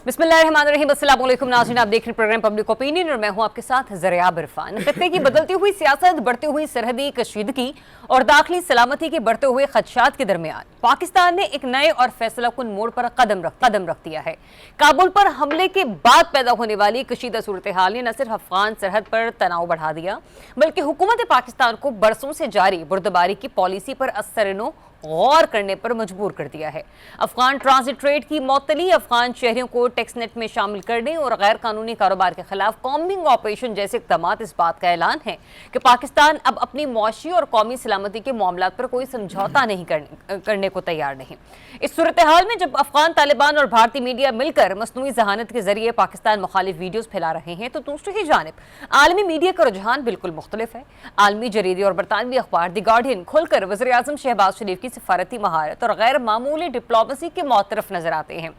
बिस्मिल्लाहिर्रहमानिर्रहीम। अस्सलाम वालेकुम नाज़रीन, आप देख रहे हैं प्रोग्राम पब्लिक ओपिनियन और मैं हूं आपके साथ ज़रियाब इरफान। खत्ते की बदलती हुई सियासत, बढ़ती हुई सरहदी कशीदगी और दाखिली सलामती के बढ़ते हुए खदशात के दरमियान पाकिस्तान ने एक नए और फैसलाकुन मोड़ पर कदम रख दिया है। काबुल पर हमले के बाद पैदा होने वाली कशीदा सूरत हाल ने न सिर्फ अफगान सरहद पर तनाव बढ़ा दिया, बल्कि हुकूमत पाकिस्तान को बरसों से जारी बुर्दबारी की पॉलिसी पर असरनो गौर करने पर मजबूर कर दिया है। अफगान ट्रांजिट ट्रेड की मौतली, अफगान शहरियों को टैक्स नेट में शामिल करने और गैर कानूनी कारोबार के खिलाफ कॉम्बिंग ऑपरेशन जैसे इक़दाम इस बात का ऐलान है कि पाकिस्तान अब अपनी मुआशी और कौमी सलामती के मामलात पर कोई समझौता नहीं करने को तैयार नहीं। इस सूरत हाल में जब अफगान तालिबान और भारतीय मीडिया मिलकर मसनूई जहानत के जरिए पाकिस्तान मुखालिफ वीडियोज फैला रहे हैं, तो दूसरी ही जानिब आलमी मीडिया का रुझान बिल्कुल मुख्तलिफ है। आलमी जरीदे और बरतानवी अखबार द गार्डियन खुलकर वज़ीर आज़म शहबाज शरीफ की सिफारती महारत और गैर मामूली डिप्लोमेसी के मुतरफ नजर आते हैं।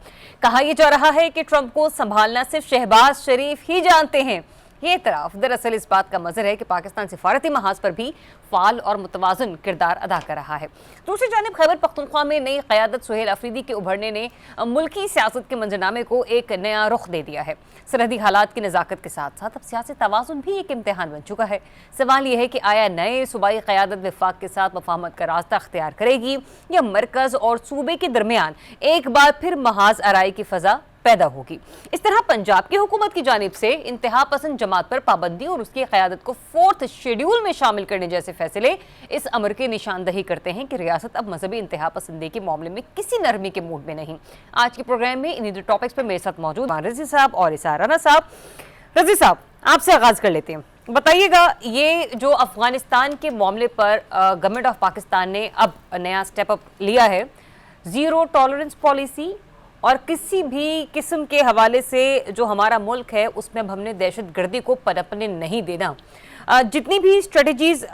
कहा यह जा रहा है कि ट्रंप को संभालना सिर्फ शहबाज शरीफ ही जानते हैं। ये इतराफ दरअसल इस बात का मजर है कि पाकिस्तान सिफारती महाज पर भी फाल और मुतवाजन किरदार अदा कर रहा है। दूसरी जानिब खैबर पख्तूनख्वा में नई क़यादत सुहेल अफरीदी के उभरने ने मुल्की सियासत के मंजरनामे को एक नया रुख दे दिया है। सरहदी हालात की नज़ाकत के साथ साथ अब सियासी तवाज़ुन भी एक इम्तहान बन चुका है। सवाल यह है कि आया नए सूबाई क़यादत वफाक के साथ मफाहमत का रास्ता अख्तियार करेगी या मरकज़ और सूबे के दरमियान एक बार फिर महाज आराई की फ़ज़ा पैदा होगी। इस तरह पंजाब की हुकूमत की जानिब से इंतहा पसंद जमात पर पाबंदी और उसकी क़यादत को 4th शेड्यूल में शामिल करने जैसे फैसले इस अमर की निशानदही करते हैं कि रियासत अब मजहबी इंतहा पसंदी के मामले में किसी नरमी के मूड में नहीं। आज के प्रोग्राम में इन्हीं दो टॉपिक्स पर मेरे साथ मौजूद रजी साहब और इसारा राना साहब। रजी साहब, आपसे आगाज कर लेते हैं। बताइएगा, ये जो अफगानिस्तान के मामले पर गवर्नमेंट ऑफ पाकिस्तान ने अब नया स्टेप अप लिया है, ज़ीरो टॉलरेंस पॉलिसी और किसी भी किस्म के हवाले से जो हमारा मुल्क है उसमें अब हमने दहशतगर्दी को पनपने नहीं देना। जितनी भी स्ट्रेटजीज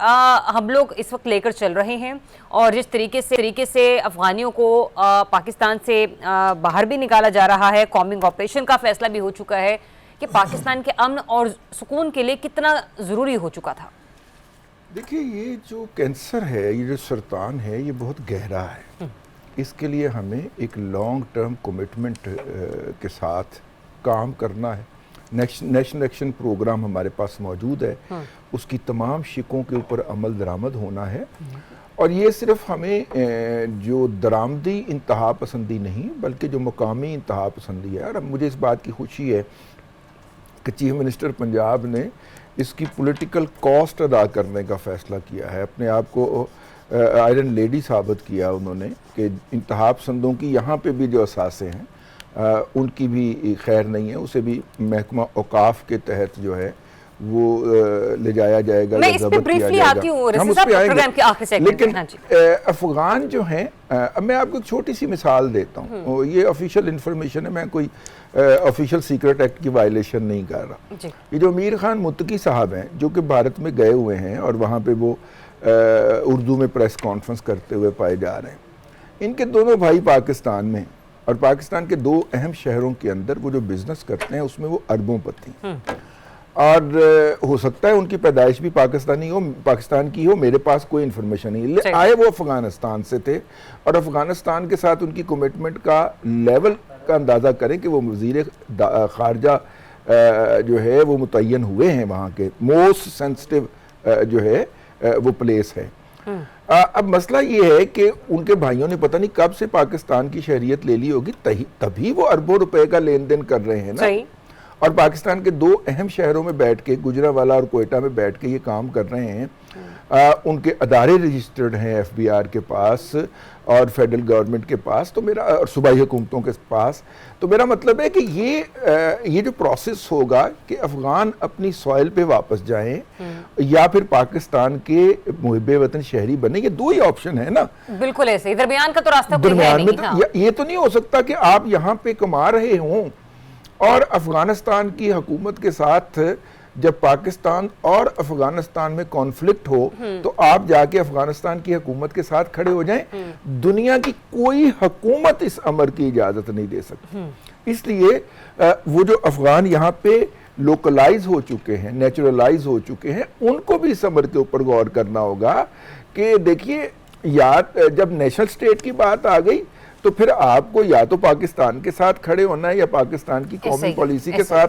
हम लोग इस वक्त लेकर चल रहे हैं और जिस तरीके से अफगानियों को पाकिस्तान से बाहर भी निकाला जा रहा है, कॉम्बिंग ऑपरेशन का फैसला भी हो चुका है कि पाकिस्तान के अमन और सुकून के लिए कितना ज़रूरी हो चुका था। देखिए, ये जो कैंसर है, ये जो सरतान है, ये बहुत गहरा है। इसके लिए हमें एक लॉन्ग टर्म कमिटमेंट के साथ काम करना है। नेशनल एक्शन प्रोग्राम हमारे पास मौजूद है, उसकी तमाम शिकों के ऊपर अमल दरामद होना है। और ये सिर्फ हमें जो दरामदी इंतहा पसंदी नहीं, बल्कि जो मुकामी इंतहा पसंदी है। और अब मुझे इस बात की खुशी है कि चीफ मिनिस्टर पंजाब ने इसकी पॉलिटिकल कॉस्ट अदा करने का फ़ैसला किया है। अपने आप को आयरन लेडी साबित किया उन्होंने कि इंतहा पसंदों की यहाँ पे भी जो असासे हैं उनकी भी खैर नहीं है, उसे भी महकमा औकाफ के तहत जो है वो ले जाया जाएगा या ज़ब्त किया जाएगा। हम उस पर आएंगे। लेकिन अफगान जो हैं, अब मैं आपको एक छोटी सी मिसाल देता हूँ। ये ऑफिशियल इंफॉर्मेशन है, मैं कोई ऑफिशियल सीक्रेट एक्ट की वायलेशन नहीं कर रहा। ये जो अमीर खान मुत्तकी साहब हैं, जो कि भारत में गए हुए हैं और वहाँ पे वो उर्दू में प्रेस कॉन्फ्रेंस करते हुए पाए जा रहे हैं। इनके दोनों भाई पाकिस्तान में और पाकिस्तान के दो अहम शहरों के अंदर वो जो बिजनेस करते हैं उसमें वो अरबोंपति, और हो सकता है उनकी पैदाइश भी पाकिस्तान की हो। मेरे पास कोई इन्फॉर्मेशन नहीं। आए वो अफगानिस्तान से थे और अफगानिस्तान के साथ उनकी कमिटमेंट का लेवल का अंदाज़ा करें कि वो वज़ीर ख़ारजा जो है वो मुतय्यन हुए हैं। वहाँ के मोस्ट सेंसिटिव जो है वो प्लेस है। अब मसला ये है कि उनके भाइयों ने पता नहीं कब से पाकिस्तान की शहरियत ले ली होगी, तभी वो अरबों रुपए का लेन देन कर रहे हैं ना। और पाकिस्तान के दो अहम शहरों में बैठ के, गुजरांवाला और कोयटा में बैठ के ये काम कर रहे हैं। उनके अदारे रजिस्टर्ड हैं FBI के पास और फेडरल गवर्नमेंट के पास, तो मेरा और सूबाई हुकूमतों के पास। तो मेरा मतलब है कि ये जो प्रोसेस होगा कि अफगान अपनी सॉइल पे वापस जाएं या फिर पाकिस्तान के मुहिब्बे वतन शहरी बने, ये दो ही ऑप्शन है ना। बिल्कुल ऐसे, दरमियान का तो रास्ता दरमियान में तो ये तो नहीं हो सकता कि आप यहाँ पे कमा रहे हों और अफगानिस्तान की हुकूमत के साथ जब पाकिस्तान और अफगानिस्तान में कॉन्फ्लिक्ट हो तो आप जाके अफगानिस्तान की हुकूमत के साथ खड़े हो जाएं। दुनिया की कोई हुकूमत इस अमर की इजाजत नहीं दे सकती। इसलिए वो जो अफगान यहाँ पे लोकलाइज हो चुके हैं, नेचुरलाइज हो चुके हैं, उनको भी इस अमर के ऊपर गौर करना होगा कि देखिए, याद जब नेशनल स्टेट की बात आ गई तो फिर आपको या तो पाकिस्तान के साथ खड़े होना है या पाकिस्तान की कौमी पॉलिसी के साथ,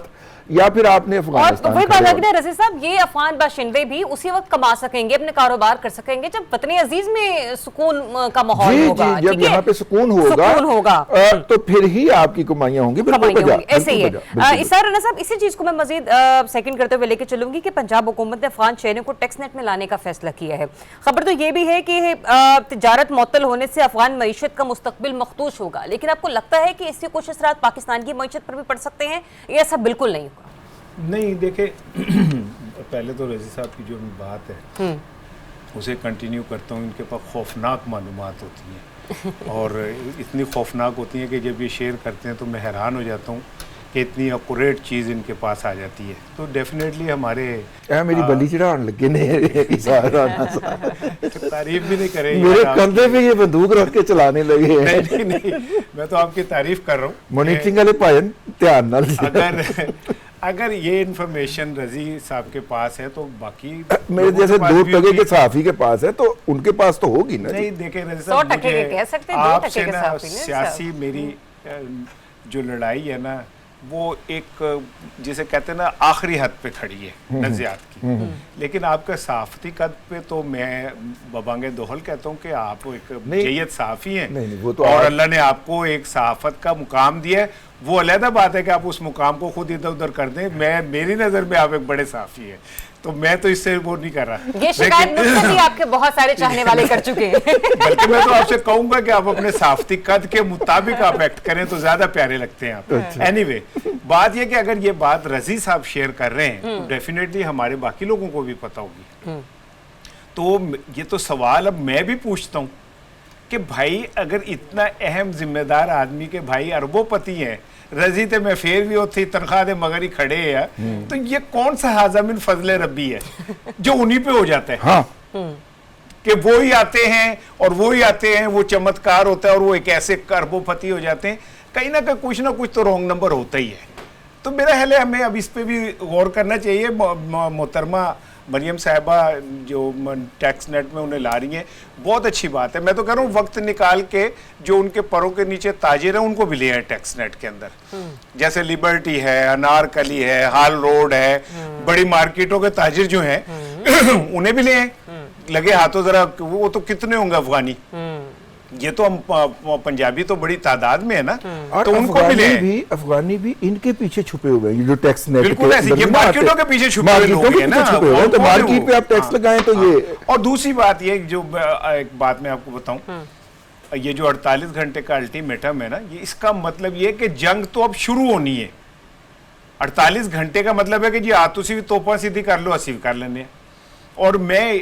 या फिर आपने अफगानिस्तान और वही बात है रजीक साहब, ये अफगान बाशिंदे भी उसी वक्त कमा सकेंगे, अपने कारोबार कर सकेंगे जब वतन अजीज में सुकून का माहौल होगा। जब यहाँ पे सुकून होगा तो फिर ही आपकी कमाइयां होंगी। ऐसे ही है। इसार राना साहब, इसी चीज को मैं मजीद सेकंड करते हुए लेके चलूंगी कि पंजाब हुकूमत ने अफगान शहरों को टैक्स नेट में लाने का फैसला किया है। खबर तो ये भी है कि तिजारत मुअत्तल होने से अफगान मईशत का मुस्तकबिल मखदूश होगा, लेकिन आपको लगता है कि इसके कुछ असरात पाकिस्तान की मईशत पर भी पड़ सकते हैं या ऐसा बिल्कुल नहीं होगा? नहीं, देखे पहले तो रजी साहब की जो बात है उसे कंटिन्यू करता हूँ। इनके पास खौफनाक मालूमात होती हैं और इतनी खौफनाक होती हैं कि जब ये शेयर करते हैं तो मैं हैरान हो जाता हूँ कि इतनी एक्यूरेट चीज़ इनके पास आ जाती है। तो डेफिनेटली हमारे मेरी बली चढ़ाने लगे ने तारीफ भी नहीं करें, मेरे कंधे पे ये बंदूक रख के चलाने लगे हैं। नहीं, मैं तो आपकी तारीफ कर रहा हूँ। मॉनिटरिंग वाले भाईन ध्यान नाल अगर ये इन्फॉर्मेशन रजी साहब के पास है तो बाकी मेरे जैसे 2% के सहाफी के पास है तो उनके पास तो होगी ना। नहीं, देखे रजी साहब, 100% के कह सकते हैं, 2% के सहाफी ने सियासी मेरी जो लड़ाई है ना वो एक जिसे कहते हैं ना आखिरी हद पे खड़ी है नज़ियात की। लेकिन आपका सहाफती कद पे तो मैं बबांगे दोहल कहता हूँ कि आप एक जय्यद सहाफ़ी हैं वो तो और अल्लाह ने आपको एक सहाफत का मुकाम दिया है। वो अलहदा बात है कि आप उस मुकाम को खुद इधर उधर कर दें। मेरी नज़र में आप एक बड़े सहाफ़ी हैं, तो मैं तो इससे वो नहीं कर रहा। ये शिकायत मुझसे भी आपके बहुत सारे चाहने वाले कर चुके हैं। बल्कि मैं तो आपसे कहूंगा कि आप अपने सहाफती कद के मुताबिक आप एक्ट करें तो ज्यादा प्यारे लगते हैं आप। एनीवे, बात यह कि अगर ये बात रजी साहब शेयर कर रहे हैं तो डेफिनेटली हमारे बाकी लोगों को भी पता होगी। तो ये तो सवाल अब मैं भी पूछता हूँ कि भाई अगर इतना अहम जिम्मेदार आदमी के भाई अरबोपति हैं, रजी ते मैं फेर भी होती तनख्वाह दे मगर ही खड़े है, तो ये कौन सा हाज़मिन फजले रब्बी है जो उन्हीं पे हो जाता है। हाँ। कि वो ही आते हैं और वो ही आते हैं, वो चमत्कार होता है और वो एक ऐसे अरबोपति हो जाते हैं। कहीं ना कुछ तो रॉन्ग नंबर होता ही है। तो मेरा ख्याल है हमें अब इस पे भी गौर करना चाहिए। मोहतरमा मरियम साहिबा जो टैक्स नेट में उन्हें ला रही हैं, बहुत अच्छी बात है। मैं तो कह रहा हूँ वक्त निकाल के जो उनके परों के नीचे ताजिर हैं उनको भी ले आए टैक्स नेट के अंदर। जैसे लिबर्टी है, अनारकली है, हाल रोड है, बड़ी मार्केटों के ताजिर जो हैं उन्हें भी ले आए। लगे हाथों जरा, वो तो कितने होंगे अफगानी, ये तो हम पंजाबी तो बड़ी तादाद में है ना, और तो उनको मिले अफगानी भी इनके पीछे छुपे हुए हैं जो टैक्स नेट बिल्कुल ऐसे ये मार्केटों के पीछे छुपे हुए लोग हैं ना, तो मार्केट पे आप टैक्स लगाएं तो ये। और दूसरी बात ये जो एक बात मैं आपको बताऊं, ये जो 48 घंटे का अल्टीमेटम है ना, ये इसका मतलब ये कि जंग तो अब शुरू होनी है। 48 घंटे का मतलब है कि जी आतुसी तोपा सीधी कर लो, असी कर लेने। और मैं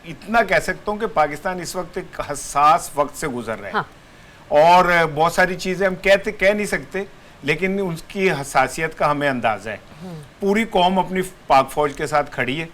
इतना कह सकता हूं कि पाकिस्तान इस वक्त एक हसास वक्त से गुजर रहा है। हाँ। और बहुत सारी चीजें हम कह नहीं सकते, लेकिन उसकी हसासियत का हमें अंदाजा है। पूरी कौम अपनी पाक फौज के साथ खड़ी है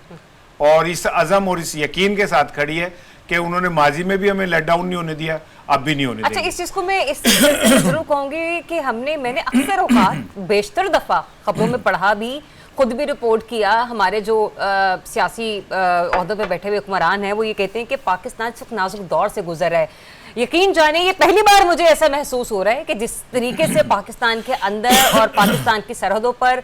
और इस अज़म और इस यकीन के साथ खड़ी है कि उन्होंने माजी में भी हमें लेट डाउन नहीं होने दिया, अब भी नहीं होने अच्छा, इस चीज को मैं इस जरूर कहूंगी कि मैंने अक्सर औकात बेशतर दफा खबरों में पढ़ा भी, खुद भी रिपोर्ट किया। हमारे जो सियासी ओहदों पे बैठे हुए हुक्मरान हैं वो ये कहते हैं कि पाकिस्तान सिर्फ नाजुक दौर से गुजर रहा है। यकीन जाने ये पहली बार मुझे ऐसा महसूस हो रहा है कि जिस तरीके से पाकिस्तान के अंदर और पाकिस्तान की सरहदों पर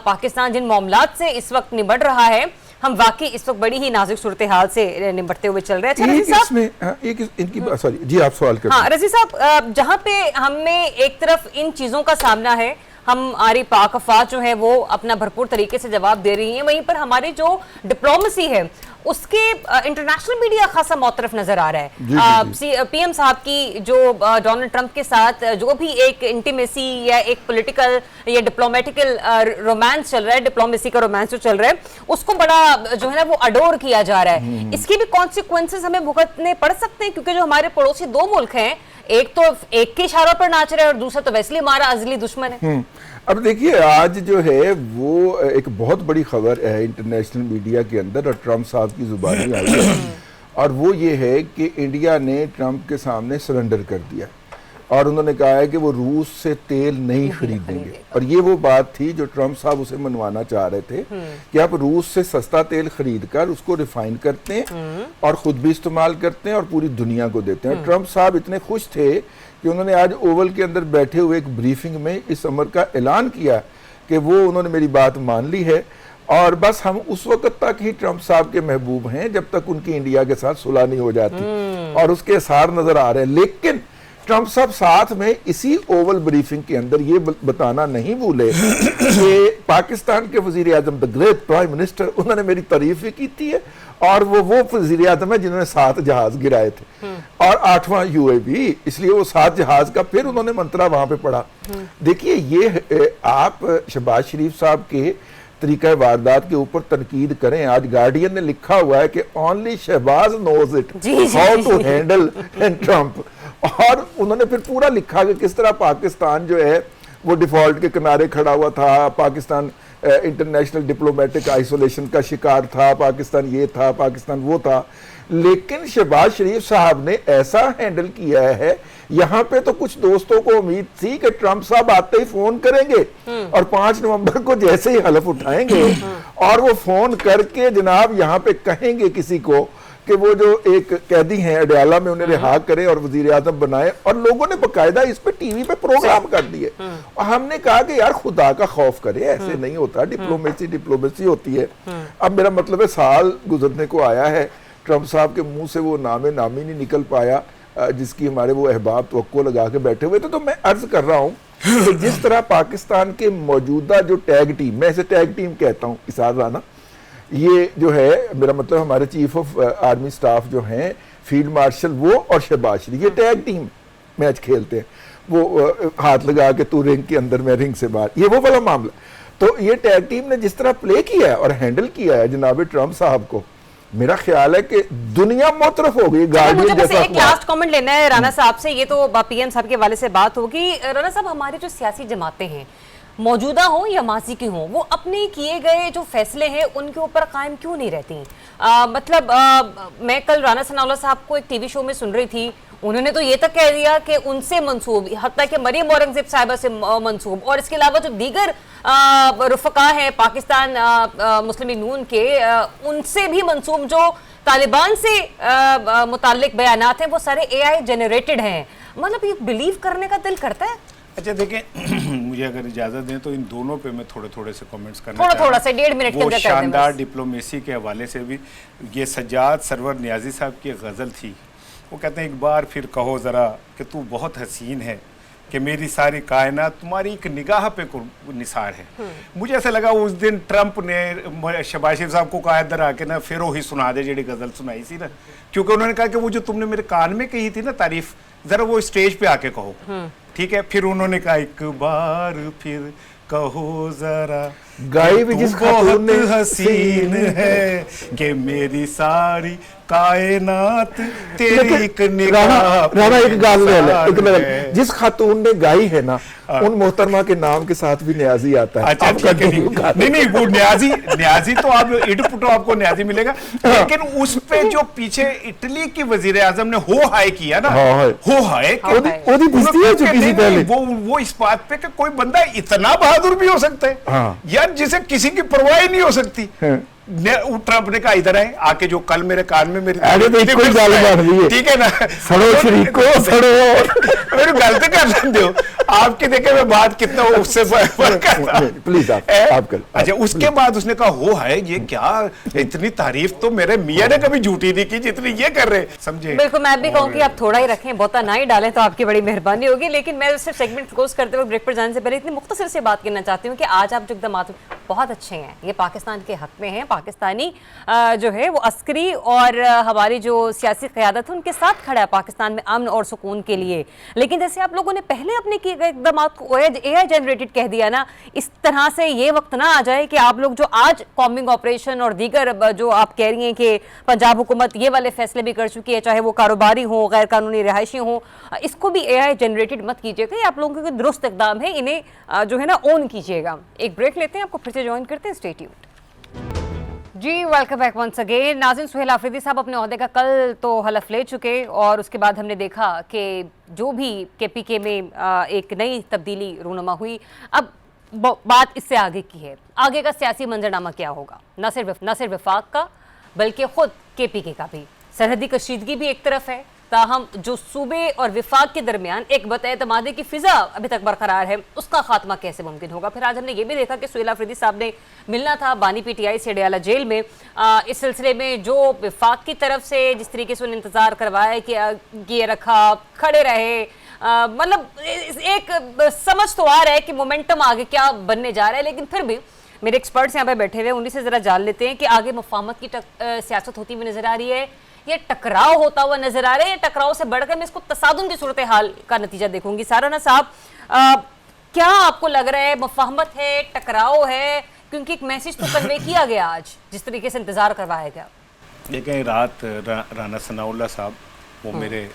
पाकिस्तान जिन मामलात से इस वक्त निबट रहा है, हम वाकई इस वक्त बड़ी ही नाजुक सूरत हाल से निपटते हुए चल रहे हैं। रजी साहब, सॉरी जी, आप सवाल करें। हाँ रजी साहब, जहाँ पे हमें एक तरफ इन चीज़ों का सामना है, हमारी पाक अफवाज जो है वो अपना भरपूर तरीके से जवाब दे रही हैं, वहीं पर हमारी जो डिप्लोमेसी है उसके इंटरनेशनल मीडिया खासा मौतरफ नजर आ रहा है। पीएम साहब की जो डोनाल्ड ट्रंप के साथ जो भी एक इंटीमेसी या एक पॉलिटिकल या डिप्लोमेटिकल रोमांस चल रहा है, डिप्लोमेसी का रोमांस जो चल रहा है, उसको बड़ा जो है ना वो अडोर किया जा रहा है। इसके भी कॉन्सिक्वेंसेस हमें भुगतने पड़ सकते हैं, क्योंकि जो हमारे पड़ोसी दो मुल्क हैं, एक तो एक के इशारों पर नाच रहे हैं और दूसरा तो वैसे ही हमारा अजली दुश्मन है। अब देखिए, आज जो है वो एक बहुत बड़ी खबर है इंटरनेशनल मीडिया के अंदर और ट्रंप साहब की जुबानी आई है, और वो ये है कि इंडिया ने ट्रंप के सामने सरेंडर कर दिया और उन्होंने कहा है कि वो रूस से तेल नहीं खरीदेंगे। और ये वो बात थी जो ट्रंप साहब उसे मनवाना चाह रहे थे कि आप रूस से सस्ता तेल खरीद कर उसको रिफाइन करते हैं और खुद भी इस्तेमाल करते हैं और पूरी दुनिया को देते हैं। ट्रंप साहब इतने खुश थे कि उन्होंने आज ओवल के अंदर बैठे हुए एक ब्रीफिंग में इस अमर का ऐलान किया कि वो उन्होंने मेरी बात मान ली है और बस हम उस वक्त तक ही ट्रंप साहब के महबूब हैं जब तक उनकी इंडिया के साथ सुलह नहीं हो जाती, और उसके आसार नजर आ रहे हैं। लेकिन ट्रंप साहब साथ में इसी ओवल ब्रीफिंग के अंदर ये बताना नहीं भूले कि पाकिस्तान के वजीर आजम द ग्रेट प्राइम मिनिस्टर, उन्होंने मेरी तारीफ भी की थी है, और वो वजीर आजम है जिन्होंने 7 जहाज गिराए थे और 8वां UAV, इसलिए वो 7 जहाज का फिर उन्होंने मंत्रा वहां पे पढ़ा। देखिए ये आप शहबाज शरीफ साहब के तरीका वारदात के ऊपर तनकीद करें, आज गार्डियन ने लिखा हुआ है कि only Shahbaz knows it how to handle Trump, और उन्होंने फिर पूरा लिखा कि किस तरह पाकिस्तान जो है वो डिफॉल्ट के किनारे खड़ा हुआ था, पाकिस्तान इंटरनेशनल डिप्लोमेटिक आइसोलेशन का शिकार था, पाकिस्तान ये था, पाकिस्तान वो था। लेकिन शहबाज शरीफ साहब ने ऐसा हैंडल किया है, यहाँ पे तो कुछ दोस्तों को उम्मीद थी कि ट्रंप साहब आते ही फोन करेंगे और 5 नवंबर को जैसे ही हलफ उठाएंगे और वो फोन करके जनाब यहाँ पे कहेंगे किसी को कि वो जो एक कैदी हैं अडयाला में उन्हें रिहा करें और वजीर आजम बनाए, और लोगों ने बाकायदा इस पे टीवी पे प्रोग्राम कर दिए। और हमने कहा कि यार खुदा का खौफ करे, ऐसे नहीं होता, डिप्लोमेसी होती है। अब मेरा मतलब है साल गुजरने को आया है, ट्रंप साहब के मुंह से वो नामी नहीं निकल पाया जिसकी हमारे वो अहबाब तवक्को लगा के बैठे हुए थे। तो मैं अर्ज कर रहा हूँ कि जिस तरह पाकिस्तान के मौजूदा जो टैग टीम, मैं इसे टैग टीम कहता हूँ, इसार राना, ये जो है मेरा मतलब हमारे चीफ ऑफ आर्मी स्टाफ जो हैं, फील्ड मार्शल वो और शहबाज शरीफ, ये टैग टीम मैच खेलते हैं, वो हाथ लगा के तू रिंग के अंदर मैं रिंग से बाहर, ये वो वाला मामला। तो ये टैग टीम ने जिस तरह प्ले किया है और हैंडल किया है जनाब ट्रंप साहब को, मेरा ख्याल है कि दुनिया मुतरफ हो गई। मुझे बस एक लास्ट कमेंट लेना है राना साहब से, ये तो पीएम साहब के वाले से बात होगी। राना साहब, हमारी जो सियासी जमातें हैं, मौजूदा हो या माजी की हो, वो अपने किए गए जो फैसले हैं उनके ऊपर कायम क्यों नहीं रहती? मैं कल राना सनाउल्लाह साहब को एक टीवी शो में सुन रही थी, उन्होंने तो ये तक कह दिया कि उनसे मंसूब, हत्ता कि मरियम औरंगजेब साहिबा से मंसूब, और इसके अलावा जो दीगर रुफका हैं पाकिस्तान मुस्लिम लीग नून के, उनसे भी मंसूब जो तालिबान से मुताल्लिक बयानात हैं वो सारे AI जनरेटेड हैं। मतलब ये बिलीव करने का दिल करता है? अच्छा देखें, मुझे अगर इजाजत दें तो इन दोनों पे मैं थोड़े से कमेंट्स करना थोड़ा सा 1.5 मिनट के अंदर कर दें। शानदार डिप्लोमेसी के हवाले से भी, ये सज्जाद सरवर नियाजी साहब की गज़ल थी, वो कहते हैं एक बार फिर कहो ज़रा कि तू बहुत हसीन है कि मेरी सारी कायनात तुम्हारी एक निगाह पे निसार है। मुझे ऐसा लगा उस दिन ट्रंप ने शहबाज शरीफ साहब को कहा इधर आके ना फिर वही सुना दे जी गज़ल सुनाई सी ना, क्योंकि उन्होंने कहा कि वो जो तुमने मेरे कान में कही थी ना तारीफ, ज़रा वो स्टेज पे आके कहो। ठीक है, फिर उन्होंने कहा एक बार फिर कहो जरा, गाई भी जिस खातून ने हसीन है कि मेरी सारी कायनात तेरी एक निगाह राना एक गाल है, जिस खातून ने गाई है ना उन मोहतरमा के नाम के साथ भी न्याजी आता है। अच्छा ठीक है, नहीं वो न्याजी तो आप इट पुटो आपको न्याजी मिलेगा, लेकिन उस पे जो पीछे इटली की वजीर आजम ने हो हाय किया ना, हो हाय वो इस बात पे कि कोई बंदा इतना बहादुर भी हो सकता है यार जिसे किसी की परवाह ही नहीं हो सकती। ट्रंप ने कहा इधर आए आके जो कल मेरे कान में मेरी ठीक है ना, सड़ो शरीक को सड़ो, मेरी गलती कर दो आपकी, देखे मैं बात कितना उससे प्लीज आप कर। अच्छा उसके बाद उसने कहा हो है ये क्या, इतनी तारीफ तो मेरे मियां ने कभी झूठी नहीं की जितनी ये कर रहे, समझे? बिल्कुल, मैं भी कहूँ कि आप थोड़ा ही रखें, बहुता ना ही डालें तो आपकी बड़ी मेहरबानी होगी। लेकिन मैं सिर्फ सेगमेंट क्लोज करते हुए ब्रेक पर जाने से पहले इतनी मुख्तसर से बात करना चाहती हूँ कि आज आप जो एकदम बहुत अच्छे हैं, ये पाकिस्तान के हक में हैं, पाकिस्तानी जो है वो अस्करी और हमारी जो सियासी क़यादत है उनके साथ खड़ा है पाकिस्तान में अमन और सुकून के लिए। लेकिन जैसे आप लोगों ने पहले अपने किए गए इक़दाम को AI जनरेटेड कह दिया ना, इस तरह से ये वक्त ना आ जाए कि आप लोग जो आज कॉम्बिंग ऑपरेशन और दीगर जो आप कह रही हैं कि पंजाब हुकूमत ये वाले फैसले भी कर चुकी है, चाहे वो कारोबारी हो, गैर कानूनी रिहायशी हो, इसको भी AI जनरेटेड मत कीजिएगा। ये आप लोगों के दुरुस्त इक़दाम है, इन्हें जो है ना ओन कीजिएगा। एक ब्रेक लेते हैं, आपको फिर से ज्वाइन करते हैं, स्टे ट्यून्ड। जी वेलकम बैक वंस अगेन। नाज़रीन, सुहेल आफरीदी साहब अपने ओहदे का कल तो हलफ ले चुके और उसके बाद हमने देखा कि जो भी KPK में एक नई तब्दीली रूनुमा हुई। अब बात इससे आगे की है, आगे का सियासी मंजरनामा क्या होगा, न सिर्फ वफाक का बल्कि खुद KPK का भी। सरहदी कशीदगी भी एक तरफ है, ताहम जो सूबे और विफाक के दरमियान एक बत-एतमादी की फिजा अभी तक बरकरार है, उसका खात्मा कैसे मुमकिन होगा? फिर आज हमने ये भी देखा कि सुहेल अफरीदी साहब ने मिलना था बानी पीटीआई से अडयाला जेल में। इस सिलसिले में जो विफाक की तरफ से जिस तरीके से उन्हें इंतजार करवाया कि ये रखा, खड़े रहे, मतलब एक समझ तो आ रहा है कि मोमेंटम आगे क्या बनने जा रहा है, लेकिन फिर भी मेरे एक्सपर्ट्स यहाँ पे बैठे हुए, उन्हीं से जरा जान लेते हैं कि आगे मुफाहमत की सियासत होती हुई नजर आ रही है, ये टकराव होता हुआ नजर आ रहा है, ये टकराव से बढ़कर मैं इसको तसादुम की सूरत हाल का नतीजा देखूंगी। साराना साहब, क्या आपको लग रहा है, मुफाहमत है, टकराव है? क्योंकि एक मैसेज तो कन्वे किया गया आज, जिस तरीके से इंतजार करवाया गया। देखें, रात राना सनाउल्लाह साहब, वो मेरे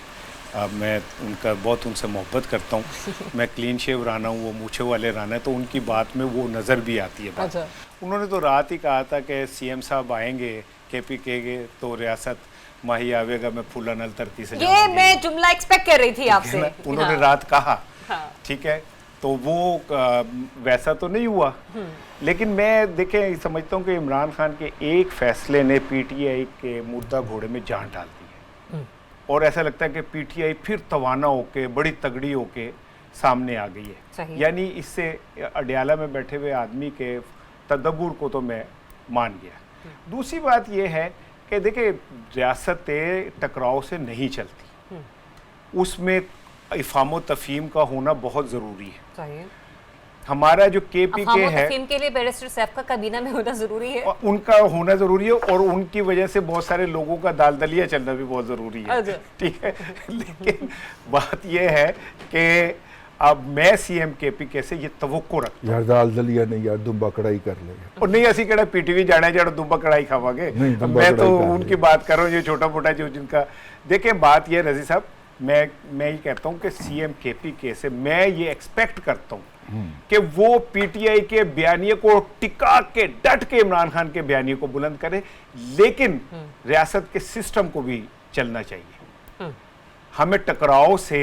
मैं उनका बहुत उनसे मोहब्बत करता हूँ। मैं क्लीन शेव राना हूँ, वो मूछे वाले राना है, तो उनकी बात में वो नज़र भी आती है बात। उन्होंने तो रात ही कहा था कि सीएम साहब आएंगे KPK के तो रियासत माही आवेगा, मैं फूला नल तरती से ये मैं जुमला एक्सपेक्ट कर रही थी आपसे। उन्होंने रात कहा, ठीक है, तो वो वैसा तो नहीं हुआ। लेकिन मैं देखें समझता हूँ कि इमरान खान के एक फैसले ने PTI के मुर्दा घोड़े में जान डाल दी है, और ऐसा लगता है कि PTI फिर तवाना होके बड़ी तगड़ी होके सामने आ गई है। यानी इससे अडयाला में बैठे हुए आदमी के तदब्बुर को तो मैं मान गया। दूसरी बात यह है कि देखिए, रियासतें टकराव से नहीं चलती, उसमें इफ़ाम व तफ़हीम का होना बहुत ज़रूरी है। हमारा जो KPK है, तफ़हीम के लिए बैरिस्टर सैफ का काबीना में होना ज़रूरी है, उनका होना ज़रूरी है, और उनकी वजह से बहुत सारे लोगों का दाल-दलिया चलना भी बहुत ज़रूरी है, ठीक है। लेकिन बात यह है कि अब मैं CM KPK से ये तवक्को रखता हूं, यार दाल-दलिया नहीं यार, दुम्बा कढ़ाई कर लेंगे। और नहीं ऐसी केड़ा PTV जाना है जड़ा दुम्बा कढ़ाई खावांगे, मैं तो उनकी बात कर रहा हूँ, जो छोटा मोटा जो जिनका। देखिए, बात यह रजी साहब, मैं ये कहता हूँ कि CM KPK से मैं ये एक्सपेक्ट करता हूँ कि वो PTI के बयानिए को टिका के डट के इमरान खान के बयानिए को बुलंद करे, लेकिन रियासत के सिस्टम को भी चलना चाहिए। हमें टकराव से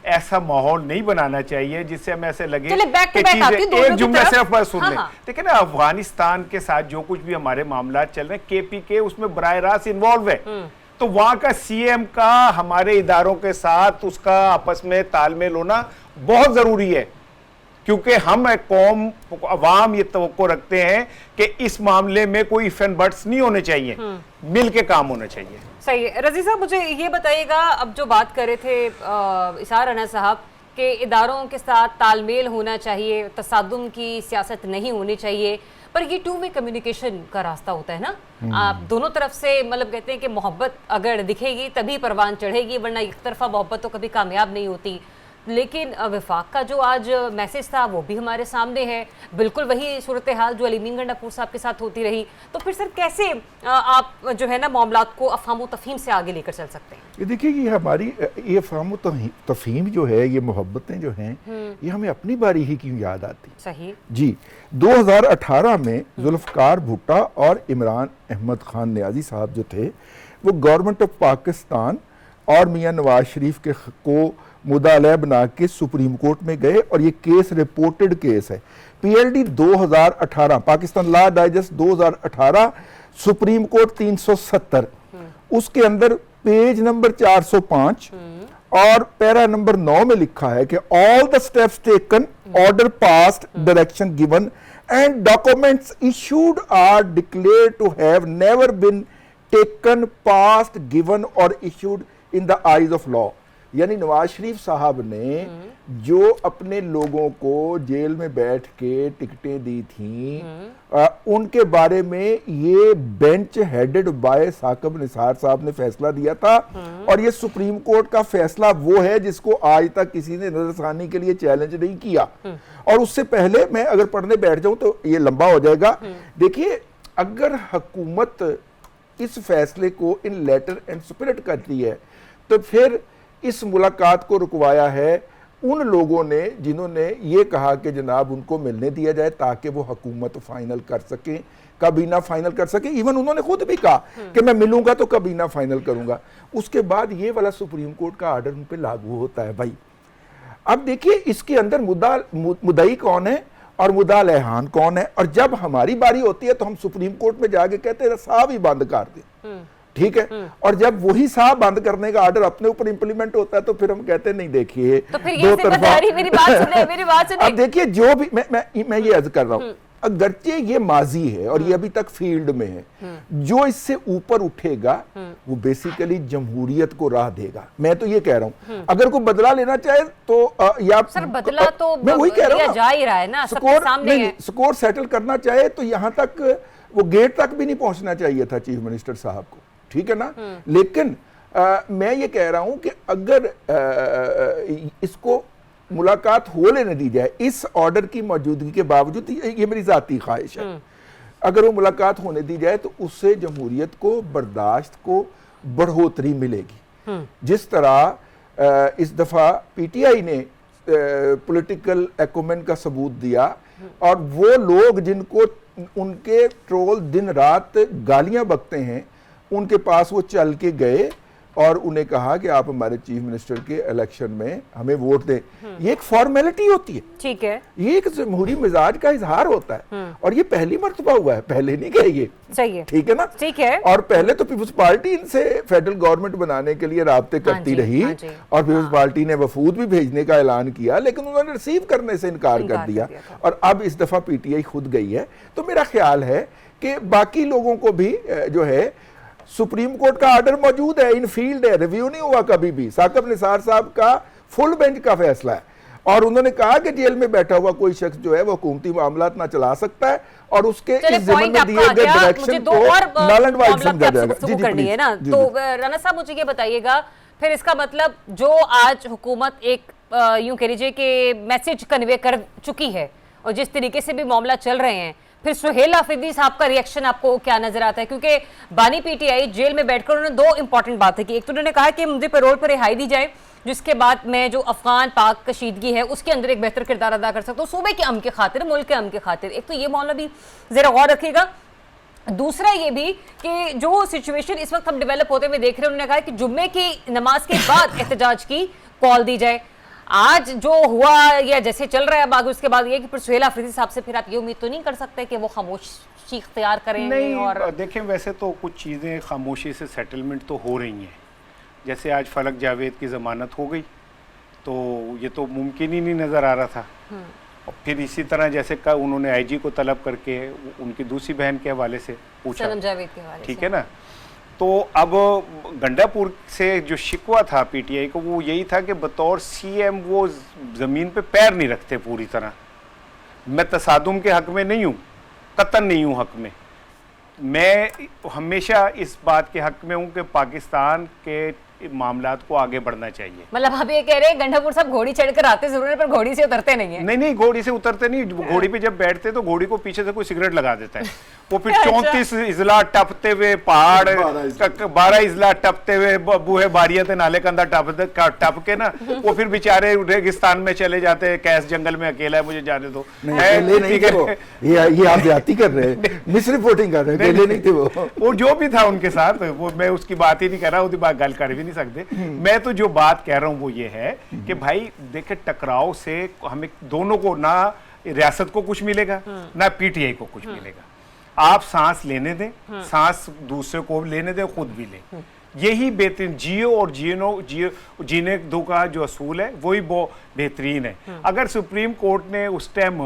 ऐसा माहौल नहीं बनाना चाहिए जिससे हमें ऐसे लगे कि चीजें एक जुमला सिर्फ बस सुन लें। देखिए ना, अफगानिस्तान के साथ जो कुछ भी हमारे मामला चल रहे हैं, KPK उसमें बराह रास्त इन्वॉल्व है, तो वहां का CM का हमारे इदारों के साथ उसका आपस में तालमेल होना बहुत जरूरी है, क्योंकि हम एक कौम अवाम ये तवक्को रखते हैं कि इस मामले में कोई इफ एंड बट्स नहीं होने चाहिए, मिल के काम होना चाहिए। सही है। रजी साहब, मुझे ये बताइएगा, अब जो बात कर रहे थे इसार राना साहब के इदारों के साथ तालमेल होना चाहिए, तसादुम की सियासत नहीं होनी चाहिए, पर ये टू वे कम्युनिकेशन का रास्ता होता है ना, आप दोनों तरफ से, मतलब कहते हैं कि मोहब्बत अगर दिखेगी तभी परवान चढ़ेगी, वरना एक तरफा मोहब्बत तो कभी कामयाब नहीं होती। लेकिन विफाक का जो आज मैसेज था वो भी हमारे सामने है, बिल्कुल वही सूरत हाल जो अली गंडापुर साहब के साथ होती रही। तो फिर सर कैसे आप जो है ना मामलात को अफ़हाम तफ़हीम से आगे लेकर चल सकते हैं? ये देखिए, ये हमारी ये अफ़हाम तफ़हीम जो है, ये मोहब्बतें जो हैं, ये हमें अपनी बारी ही क्यों याद आती? सही जी, 2018 में जुल्फ़िकार भुट्टो और इमरान अहमद खान नियाज़ी साहब जो थे, वो गवर्नमेंट ऑफ पाकिस्तान और मियां नवाज शरीफ के को मुद्दा बना के सुप्रीम कोर्ट में गए, और ये केस रिपोर्टेड केस है। PLD 2018, Pakistan law digest 2018, supreme court 370, उसके अंदर पेज नंबर 405 और पैरा नंबर 9 में लिखा है कि all the steps taken, order passed, direction given and documents issued are declared to have never been taken, passed, given और issued in the eyes of law. यानी नवाज शरीफ साहब ने जो अपने लोगों को जेल में बैठ के टिकटें दी थी, उनके बारे में ये bench headed by Saqib Nisar साहब ने फैसला दिया था, और ये सुप्रीम कोर्ट का फैसला वो है जिसको आज तक किसी ने नजरसानी के लिए चैलेंज नहीं किया। और उससे पहले मैं अगर पढ़ने बैठ जाऊं तो ये लंबा हो जाएगा। देखिए, अगर हुकूमत इस फैसले को इन लेटर एंड स्पिरिट करती है, तो फिर इस मुलाकात को रुकवाया है उन लोगों ने जिन्होंने ये कहा कि जनाब उनको मिलने दिया जाए ताकि वो हुकूमत फाइनल कर सकें, काबीना फाइनल कर सके। इवन उन्होंने खुद भी कहा कि मैं मिलूंगा तो काबीना फाइनल करूंगा। उसके बाद ये वाला सुप्रीम कोर्ट का आर्डर उन पे लागू होता है। भाई अब देखिए, इसके अंदर मुद्दई कौन है और मुद्दा लहान कौन है, और जब हमारी बारी होती है तो हम सुप्रीम कोर्ट में जाके कहते हैं साहब ही बंद कर दें। ठीक है। और जब वही साहब बंद करने का ऑर्डर अपने ऊपर इंप्लीमेंट होता है तो फिर हम कहते हैं नहीं देखिए तो फिर ये जिम्मेदारी, मेरी बात सुने, मेरी बात सुने। अब देखिए जो भी मैं ये अर्ज कर रहा हूं, अगरचे ये माजी है और ये अभी तक फील्ड में है, जो इससे ऊपर उठेगा वो बेसिकली जमहूरियत को राह देगा। मैं तो ये कह रहा हूं अगर कोई बदला लेना चाहे तो या सर बदला तो मैं वही कह रहा हूं जा ही रहा है ना, सबके सामने है। स्कोर सेटल करना चाहे तो यहां तक वो गेट तक भी नहीं पहुंचना चाहिए था चीफ मिनिस्टर साहब को, ठीक है ना। लेकिन मैं ये कह रहा हूं कि अगर इसको मुलाकात हो लेने दी जाए इस ऑर्डर की मौजूदगी के बावजूद, ये मेरी जाती ख्वाहिश है, अगर वो मुलाकात होने दी जाए तो उससे जमहूरियत को, बर्दाश्त को बढ़ोतरी मिलेगी। जिस तरह इस दफा पीटीआई ने पॉलिटिकल एक्यूमेन का सबूत दिया और वो लोग जिनको उनके ट्रोल दिन रात गालियां बकते हैं उनके पास वो चल के गए और उन्हें कहा कि आप हमारे चीफ मिनिस्टर के इलेक्शन में हमें वोट दें। ये एक फॉर्मेलिटी होती है, ठीक है, ये एक जमहूरी मिजाज का इजहार होता है और ये पहली मर्तबा हुआ है, पहले नहीं गए ये, सही है, ठीक है ना, ठीक है। और पहले तो पीपुल्स पार्टी इनसे फेडरल गवर्नमेंट बनाने के लिए राब्ते करती रही और पीपुल्स पार्टी ने वफूद भी भेजने का ऐलान किया लेकिन उन्होंने रिसीव करने से इनकार कर दिया और अब इस दफा पीटीआई खुद गई है। तो मेरा ख्याल है कि बाकी लोगों को भी जो है, सुप्रीम कोर्ट का ऑर्डर मौजूद है, इन फील्ड है, रिव्यू नहीं हुआ कभी भी, साकिब निसार साहब का फुल बेंच का फैसला है और उन्होंने कहा कि जेल में बैठा हुआ कोई शख्स जो है वो हुकूमती मामलात ना चला सकता है और उसके इस ज़िम्मे में दिए गए डायरेक्शन को नल एंड वाइड समझा जाएगा। जी करनी है ना, तो राणा साहब मुझे ये बताइएगा, फिर इसका मतलब जो आज हुकूमत एक यूं कह लीजिए कि मैसेज कन्वे कर चुकी है और जिस तरीके से भी मामला चल रहे हैं, फिर सुहेल आफरीदी साहब का रिएक्शन आपको क्या नजर आता है? क्योंकि बानी पीटीआई जेल में बैठकर उन्होंने दो इंपॉर्टेंट बातें की। एक तो उन्होंने कहा कि मुझे पैरोल पर रिहाई दी जाए जिसके बाद मैं जो अफगान पाक कशीदगी है उसके अंदर एक बेहतर किरदार अदा कर सकता हूँ सूबे के अमन के खातिर, मुल्क के अमन के खातिर। एक तो ये मामला भी जरा गौर रखिएगा। दूसरा ये भी कि जो सिचुएशन इस वक्त हम डेवलप होते हुए देख रहे हैं, उन्होंने कहा कि जुम्मे की नमाज के बाद एहतजाज की कॉल दी जाए। आज जो हुआ या जैसे चल रहा है अब आगे उसके बाद ये कि फिर सुहेल आफरीदी साहब से फिर आप ये उम्मीद तो नहीं कर सकते कि वो खामोशी इख्तियार करें? नहीं, और देखें वैसे तो कुछ चीज़ें खामोशी से सेटलमेंट तो हो रही हैं। जैसे आज फलक जावेद की ज़मानत हो गई तो ये तो मुमकिन ही नहीं नज़र आ रहा था। और फिर इसी तरह जैसे का उन्होंने आईजी को तलब करके उनकी दूसरी बहन के हवाले से पूछा, सनम जावेद के हवाले से, ठीक है ना। तो अब गंडापुर से जो शिकवा था पीटीआई को वो यही था कि बतौर सीएम वो ज़मीन पे पैर नहीं रखते पूरी तरह। मैं तसादुम के हक में नहीं हूँ, कतन नहीं हूँ हक में, मैं हमेशा इस बात के हक में हूँ कि पाकिस्तान के मामलात को आगे बढ़ना चाहिए। मतलब आप ये कह रहे हैं गंडापुर साहब घोड़ी चढ़कर आते जरूर है पर घोड़ी से उतरते नहीं है? नहीं, घोड़ी से उतरते नहीं। घोड़ी पे जब बैठते तो घोड़ी को पीछे से कोई सिगरेट लगा देता है। वो फिर 34 इजला टपते हुए पहाड़, 12 इजला टपते हुए बूहे बारियां थे नाले के अंदर टप के ना वो फिर बेचारे रेगिस्तान में चले जाते, कैस जंगल में अकेला है मुझे जाने दो। ये आप ज्यादती कर रहे हैं, मिसरिपोर्टिंग कर रहे हैं, अकेले नहीं थे वो जो भी था उनके साथ, वो मैं उसकी बात ही नहीं कर रहा, उसकी बात गल कर भी नहीं सकते। मैं तो जो बात कह रहा हूं वो ये है कि भाई देखे टकराव से हमें दोनों को, ना रियासत को कुछ मिलेगा ना पीटीआई को कुछ मिलेगा। आप सांस लेने दें, सांस दूसरे को लेने दें, खुद भी लें। यही बेहतरीन जियो और जीने दो का जो असूल है वही वो बेहतरीन है। अगर सुप्रीम कोर्ट ने उस टाइम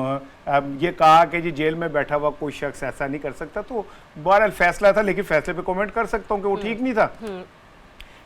ये कहा कि जी जेल में बैठा हुआ कोई शख्स ऐसा नहीं कर सकता, तो बहरहाल फैसला था, लेकिन फैसले पे कमेंट कर सकता हूँ कि वो ठीक नहीं था।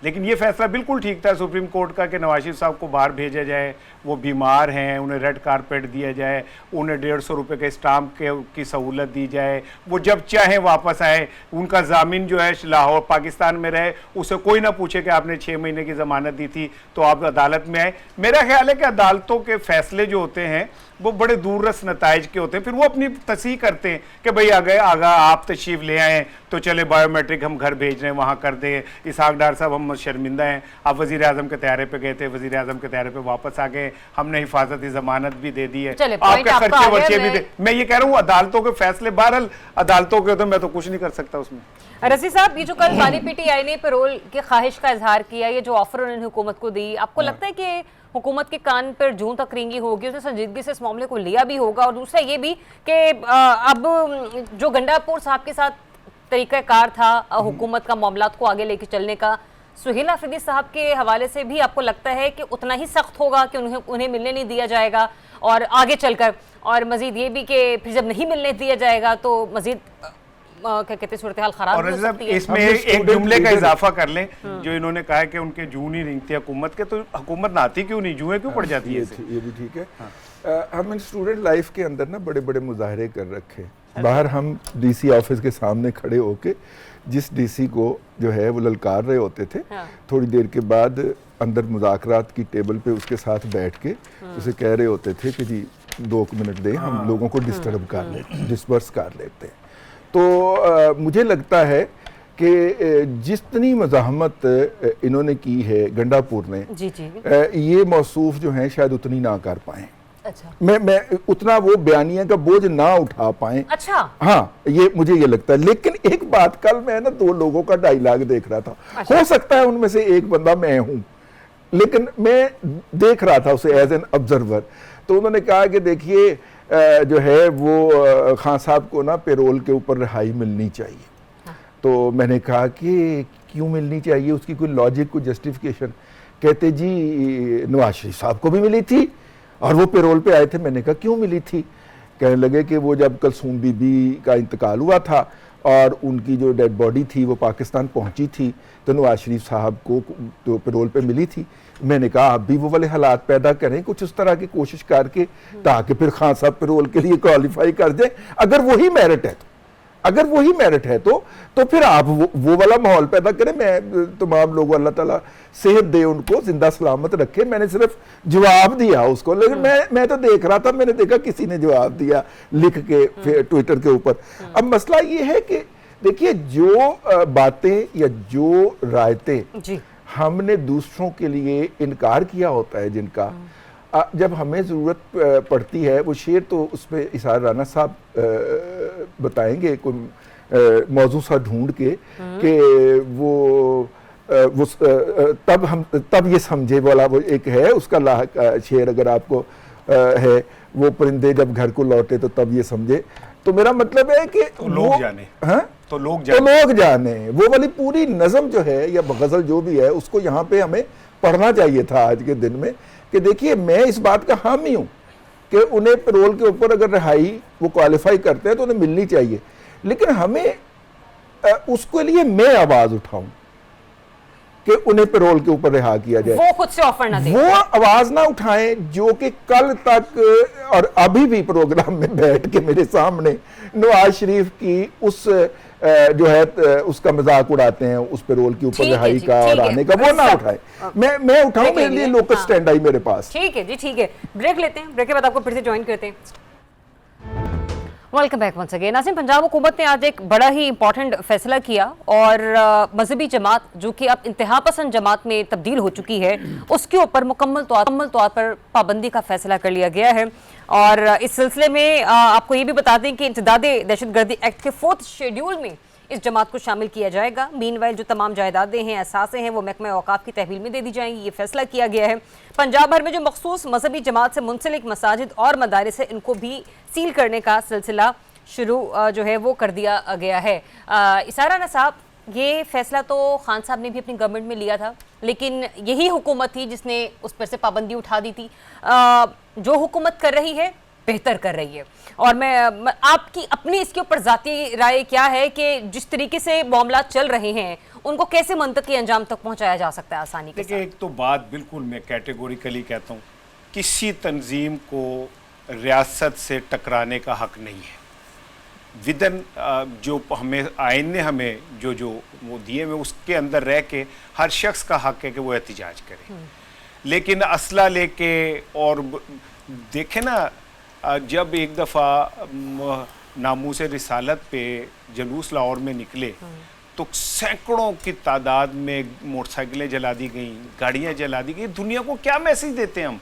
लेकिन ये फैसला बिल्कुल ठीक था सुप्रीम कोर्ट का कि नवाज शरीफ साहब को बाहर भेजा जाए, वो बीमार हैं, उन्हें रेड कारपेट दिया जाए, उन्हें 150 रुपये के स्टाम्प की सहूलत दी जाए, वो जब चाहें वापस आए, उनका जामीन जो है लाहौर पाकिस्तान में रहे, उसे कोई ना पूछे कि आपने 6 महीने की ज़मानत दी थी तो आप अदालत में आए। मेरा ख्याल है कि अदालतों के फैसले जो होते हैं वो बड़े दूररस नताइज के होते हैं। फिर वो अपनी तस्हीह करते हैं कि भाई आगा आप तशरीफ ले आए तो चले बायोमेट्रिक हम घर भेज रहे हैं, वहाँ कर दें। इसहाक डार साहब हम शर्मिंदा हैं, आप वज़ीर आज़म के तैयारे पे गए थे, वज़ीर आज़म के तैयारे पे वापस आ गए, हमने हिफाजती ज़मानत भी दे दी है, आपके खर्चे वर्चे भी दे। मैं ये कह रहा हूँ अदालतों के फैसले, बहरहाल अदालतों के, तो मैं तो कुछ नहीं कर सकता उसमें। रसी साहब, ये जो कल बानी पीटीआई ने पैरोल की ख्वाहिश का इजहार किया, ये जो ऑफर उन्होंने हुकूमत को दी, आपको लगता है कि हुकूमत के कान पर जूं तक रेंगी होगी, उसने संजीदगी से इस मामले को लिया भी होगा? और दूसरा ये भी कि अब जो गंडापुर साहब के साथ तरीक़ाकार था हुकूमत का मामलात को आगे लेके चलने का, सुहेल आफरीदी साहब के हवाले से भी आपको लगता है कि उतना ही सख्त होगा कि उन्हें मिलने नहीं दिया जाएगा और आगे चलकर, और मजीद ये भी कि फिर जब नहीं मिलने दिया जाएगा तो मजीद क्या कहते हैं सूरत हाल खराब और हो सकती है। इसमें एक जुमले का इजाफा कर लें, जो इन्होंने कहा है कि उनके जू नहीं रेंगते हुकूमत के, तो हुकूमत ना आती क्यों नहीं, जुएं क्यों पड़ जाती है इससे? ये भी ठीक है। हम स्टूडेंट लाइफ के अंदर ना बड़े बड़े मुजाहरे कर रखे हैं। बाहर हम डीसी ऑफिस के सामने खड़े होके जिस डीसी को जो है वो ललकार रहे होते थे, थोड़ी देर के बाद अंदर मुज़ाकरात की टेबल पे उसके साथ बैठ के उसे कह रहे होते थे कि जी 2 मिनट दें, हम लोगों को डिस्टर्ब कर लेते, डिस्पर्स कर लेते हैं। तो मुझे लगता है कि जितनी मज़ाहमत इन्होंने की है गंडापुर ने, जी जी ये मौसूफ जो हैं शायद उतनी ना कर पाएँ। अच्छा, मैं उतना वो बयानिया का बोझ ना उठा पाए। अच्छा, हाँ, ये मुझे ये लगता है। लेकिन एक बात, कल मैं ना 2 लोगों का डायलॉग देख रहा था। अच्छा। हो सकता है उनमें से एक बंदा मैं हूं, लेकिन मैं देख रहा था उसे एज एन ऑब्जर्वर। तो उन्होंने कहा कि देखिए जो है वो खान साहब को ना पेरोल के ऊपर रिहाई मिलनी चाहिए। हाँ। तो मैंने कहा कि क्यों मिलनी चाहिए, उसकी कोई लॉजिक, कोई जस्टिफिकेशन? कहते जी नवाज शरीफ साहब को भी मिली थी और वो पेरोल पे आए थे। मैंने कहा क्यों मिली थी? कहने लगे कि वो जब कलसूम बीबी का इंतकाल हुआ था और उनकी जो डेड बॉडी थी वो पाकिस्तान पहुंची थी, तो नवाज शरीफ साहब को तो पेरोल पे मिली थी। मैंने कहा आप भी वो वाले हालात पैदा करें, कुछ उस तरह की कोशिश करके, ताकि फिर खान साहब पेरोल के लिए क्वालिफाई कर जाए। अगर वही मेरिट है, अगर वही मेरिट है तो फिर आप वो वाला माहौल पैदा करें। मैं तमाम लोगों, अल्लाह ताला सेहत दे, उनको जिंदा सलामत रखे। मैंने सिर्फ जवाब दिया उसको, लेकिन मैं तो देख रहा था, मैंने देखा किसी ने जवाब दिया लिख के फिर ट्विटर के ऊपर। अब मसला ये है कि देखिए, जो बातें या जो रायतें हमने दूसरों के लिए इनकार किया होता है, जिनका जब हमें ज़रूरत पड़ती है, वो शेर तो उसमें इसार राना साहब बताएंगे कोई मौजू सा ढूंढ के कि वो तब ये समझे वाला वो एक है उसका लाहक शेर, अगर आपको है, वो परिंदे जब घर को लौटे तो तब ये समझे। तो मेरा मतलब है कि तो लोग जाने, हाँ? तो लोग जाने वो वाली पूरी नज़म जो है या गज़ल जो भी है, उसको यहाँ पे हमें पढ़ना चाहिए था आज के दिन में कि देखिए, मैं इस बात का हामी हूँ कि उन्हें पेरोल के ऊपर अगर रिहाई वो क्वालिफाई करते हैं तो उन्हें मिलनी चाहिए, लेकिन हमें उसके लिए मैं आवाज़ उठाऊं कि उन्हें पेरोल के ऊपर रिहा किया जाए। वो खुद से ऑफर ना दें, वो आवाज ना उठाएं जो कि कल तक और अभी भी प्रोग्राम में बैठ के मेरे सामने नवाज शरीफ की उस जो है उसका मजाक उड़ाते हैं, उस पेरोल के ऊपर रिहाई का और आने का, वो ना उठाए। मैं उठाऊं, मेरे लिए लोकल स्टैंड आई मेरे पास। ठीक है जी, ठीक है। ब्रेक लेते हैं, ब्रेक के बाद आपको फिर से ज्वाइन करते हैं। Welcome back once again. नाज़रीन, पंजाब हुकूमत ने आज एक बड़ा ही इंपॉर्टेंट फैसला किया और मजहबी जमात जो कि अब इंतहा पसंद जमात में तब्दील हो चुकी है, उसके ऊपर मुकम्मल तौर पर पाबंदी का फैसला कर लिया गया है। और इस सिलसिले में आपको ये भी बता दें कि इंसदादे दहशतगर्दी एक्ट के 4th शेड्यूल में इस जमात को शामिल किया जाएगा। मीनवाइल जो तमाम जायदादें हैं, असासे हैं, वो महकमा औकाफ की तहवील में दे दी जाएंगी। ये फैसला किया गया है। पंजाब भर में जो मखसूस मजहबी जमात से मुंसलिक मसाजिद और मदारिस है, इनको भी सील करने का सिलसिला शुरू जो है वो कर दिया गया है। इसार राना साहब, ये फैसला तो खान साहब ने भी अपनी गवर्नमेंट में लिया था, लेकिन यही हुकूमत थी जिसने उस पर से पाबंदी उठा दी थी। जो हुकूमत कर रही है बेहतर कर रही है। और मैं आपकी अपनी इसके ऊपर ज़ाती राय क्या है कि जिस तरीके से मामला चल रहे हैं उनको कैसे मंतकी अंजाम तक पहुंचाया जा सकता है आसानी के साथ? देखिए, एक तो बात बिल्कुल मैं कैटेगोरिकली कहता हूँ, किसी तंजीम को रियासत से टकराने का हक नहीं है। विदन जो हमें आइन ने हमें जो वो दिए हुए, उसके अंदर रह के हर शख्स का हक है कि वो एहतिजाज करे। लेकिन असला लेके और देखे ना, जब एक दफ़ा नामूस रिसालत पे जलूस लाहौर में निकले तो सैकड़ों की तादाद में मोटरसाइकिलें जला दी गई, गाड़ियां जला दी गई। दुनिया को क्या मैसेज देते हैं हम?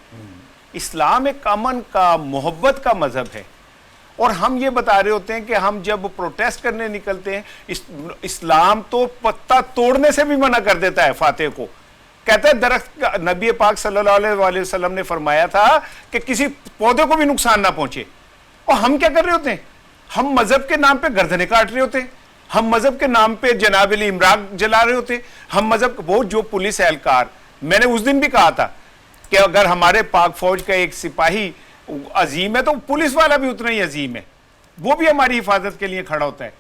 इस्लाम एक अमन का, मोहब्बत का मजहब है, और हम ये बता रहे होते हैं कि हम जब प्रोटेस्ट करने निकलते हैं, इस्लाम तो पत्ता तोड़ने से भी मना कर देता है। फातेह को कहता है दरख्त, नबी पाक सल्लल्लाहु अलैहि वसल्लम ने फरमाया था कि किसी पौधे को भी नुकसान ना पहुंचे। और हम क्या कर रहे होते हैं? हम मजहब के नाम पे गर्दनें काट रहे होते हैं। हम मजहब के नाम पे जनाब अली इमरान जला रहे होते। हम मजहब, वो जो पुलिस एहलकार, मैंने उस दिन भी कहा था कि अगर हमारे पाक फौज का एक सिपाही अजीम है तो पुलिस वाला भी उतना ही अजीम है, वो भी हमारी हिफाजत के लिए खड़ा होता है।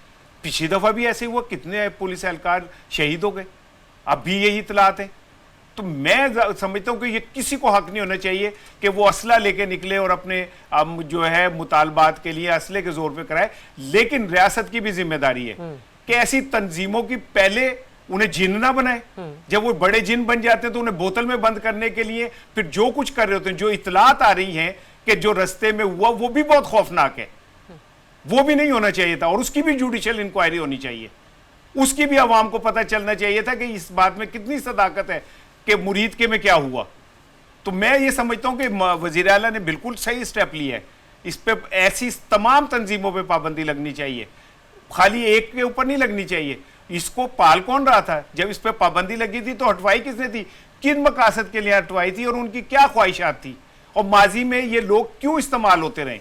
पिछली दफा भी ऐसे हुआ, कितने पुलिस एहलकार शहीद हो गए, अब भी यही इतलात है। तो मैं समझता हूं कि ये किसी को हक नहीं होना चाहिए कि वो असला लेके निकले और अपने जो है मुतालबात के लिए असले के जोर पे कराए। लेकिन रियासत की भी जिम्मेदारी है कि ऐसी तंजीमों की पहले उन्हें जिन ना बनाए, जब वो बड़े जिन बन जाते हैं तो उन्हें बोतल में बंद करने के लिए फिर जो कुछ कर रहे होते हैं। जो इतलात आ रही हैं कि जो रस्ते में हुआ वो भी बहुत खौफनाक है, वो भी नहीं होना चाहिए था, और उसकी भी जुडिशियल इंक्वायरी होनी चाहिए। उसकी भी आवाम को पता चलना चाहिए था कि इस बात में कितनी सदाकत है कि मुरीद के में क्या हुआ। तो मैं ये समझता हूं कि वजीर आला ने बिल्कुल सही स्टेप लिया है। इस पे ऐसी तमाम तंजीमों पे पाबंदी लगनी चाहिए, खाली एक के ऊपर नहीं लगनी चाहिए। इसको पाल कौन रहा था जब इस पे पाबंदी लगी थी? तो हटवाई किसने थी, किन मकासद के लिए हटवाई थी और उनकी क्या ख्वाहिशात थी, और माजी में ये लोग क्यों इस्तेमाल होते रहे।